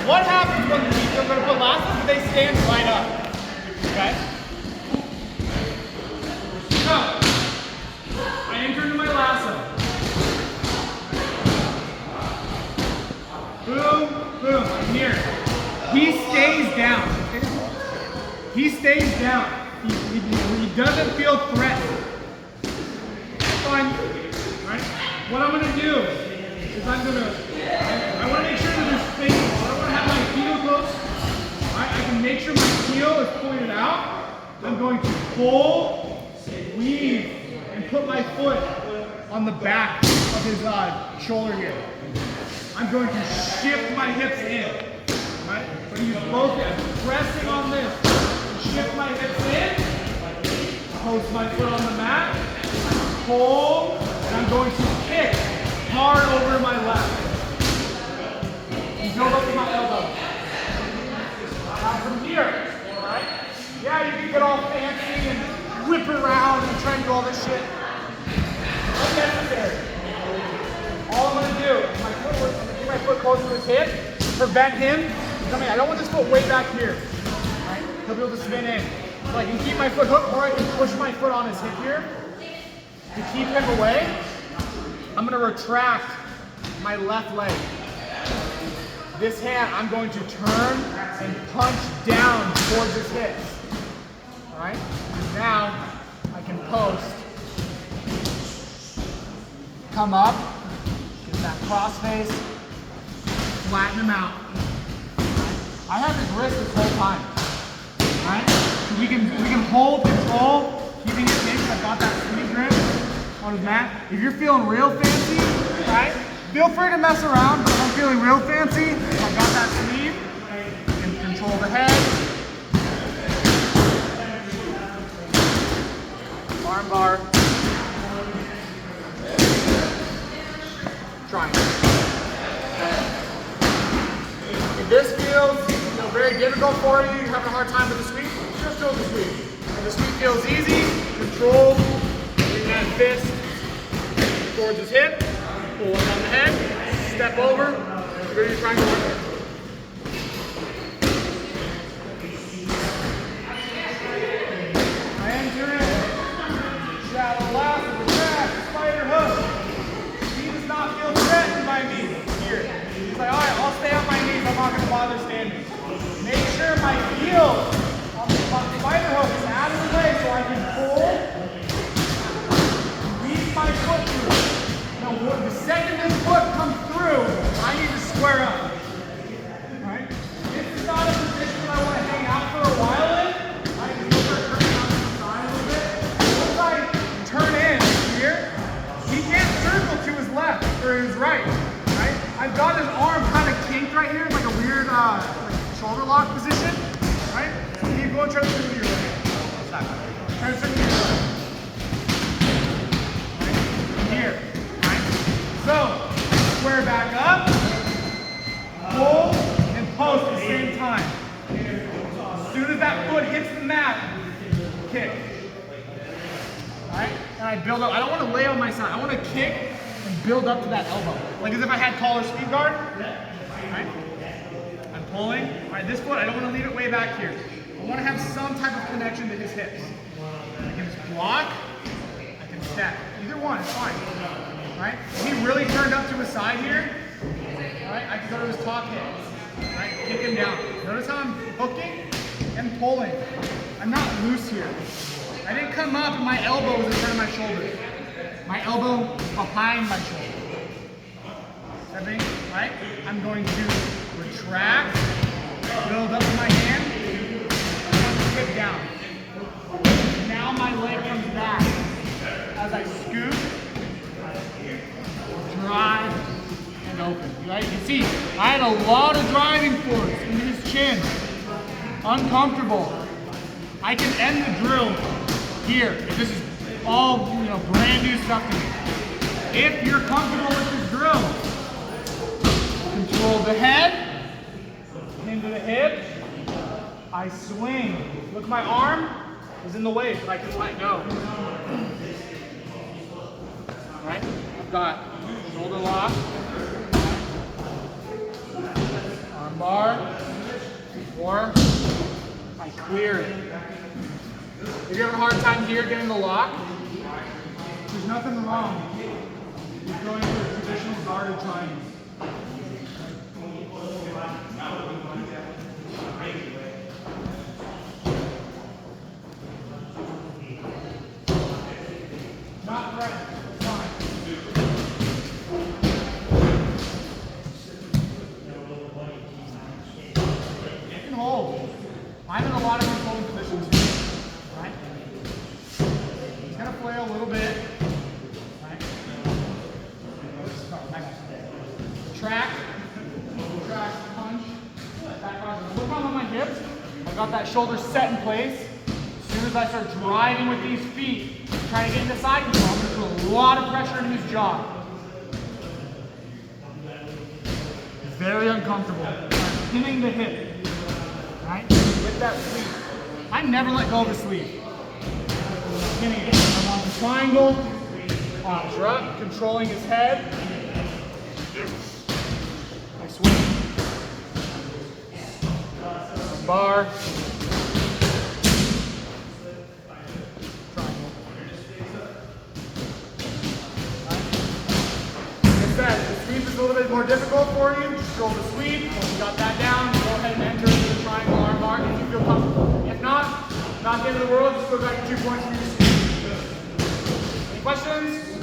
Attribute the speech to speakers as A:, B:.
A: what happens when you're going to put lassos, but they stand right up. Okay? So, I enter into my lasso. Boom, boom, I'm here. He stays down. He stays down. He doesn't feel threatened. Fine. Right? What I'm going to do is I want to make sure that there's space. I don't want to have my heel close. I can make sure my heel is pointed out. I'm going to pull, weave, and put my foot on the back of his shoulder here. I'm going to shift my hips in. Right? I'm going to use both hands, pressing on this. Shift my hips in. Post my foot on the mat. Pull, and I'm going to kick hard over my left. And build up to my elbow. Now from here, right? Yeah, you can get all fancy and whip around and try and do all this shit. Unnecessary. All I'm going to do is I'm going to keep my foot close to his hip, prevent him. I don't want this foot way back here. Right? He'll be able to spin in. So I can keep my foot hooked, or I can push my foot on his hip here to keep him away. I'm going to retract my left leg. This hand, I'm going to turn and punch down towards his hips. All right? Now, I can post. Come up, get that cross face, flatten him out. I have his wrist this whole time. All right? We can hold control, keeping it in. I've got that squeeze grip on his mat. If you're feeling real fancy, right? Feel free to mess around, but if I'm feeling real fancy, I've got that sleeve, and control the head. Arm bar. Triangle. If this feels very difficult for you, you're having a hard time with the sweep, just do the sweep. If the sweep feels easy, control, bring that fist towards his hip, pull up on the head, step over, go to your triangle right there. I enter in, shadow lasso, retract, spider hook. He does not feel threatened by me here. He's like, all right, I'll stay on my knees, I'm not going to bother standing. Make sure my heel on the spider hook is out of the way so I can pull, weave my foot through. Now, the second this foot comes through, I need to square up. Right? This is not a position I want to hang out for a while in. I can go for a turn out to the side a little bit. Once I turn in here, he can't circle to his left or his right. Right? I've got his arm kind of kinked right here, like a weird shoulder lock position, right? You go and try to circle to your left. Try to circle to your left. Right? Here, right? So, square back up, pull, and post at the same time. As soon as that foot hits the mat, kick. Alright? And I build up. I don't want to lay on my side. I want to kick and build up to that elbow. Like as if I had collar speed guard. Right? I'm pulling. Alright, this foot, I don't want to leave it way back here. I want to have some type of connection to his hips. I can just block, I can step. Either one, it's fine. Right? If he really turned up to his side here, right, I can go to his top hip. Right? Kick him down. Notice how I'm hooking and pulling. I'm not loose here. I didn't come up and my elbow was in front of my shoulder. My elbow behind my shoulder. Stepping, right? I'm going to retract, build up my hand, and kick down. Now my leg comes back as I scoop, drive, and open. Right? You see, I had a lot of driving force into his chin. Uncomfortable. I can end the drill here if this is all brand new stuff to me. If you're comfortable with this drill, control the head, into the hip, I swing. Look, my arm is in the way, but I can let go. Right? I've got shoulder lock, arm bar, or I clear it. If you're having a hard time here getting the lock, there's nothing wrong with going for a traditional guarded triangle. Not right, it's fine. You can hold. I'm in a lot of these holding positions here, right? He's gonna flail a little bit, right? Track, punch, back arm. Look on my hips. I got that shoulder set in place. As soon as I start driving with these feet, trying to get into side control, I'm going to put a lot of pressure into his jaw. It's very uncomfortable. I'm pinning the hip, right? With that sleeve. I never let go of the sleeve. I'm pinning it. I'm on the triangle, arms are up, controlling his head. I swing. Bar. If a little bit more difficult for you, just roll the sweep. Once you got that down, go ahead and enter into the triangle arm bar if you feel comfortable. If not the end of the world, just go back to 2 points for your sweep. Any questions?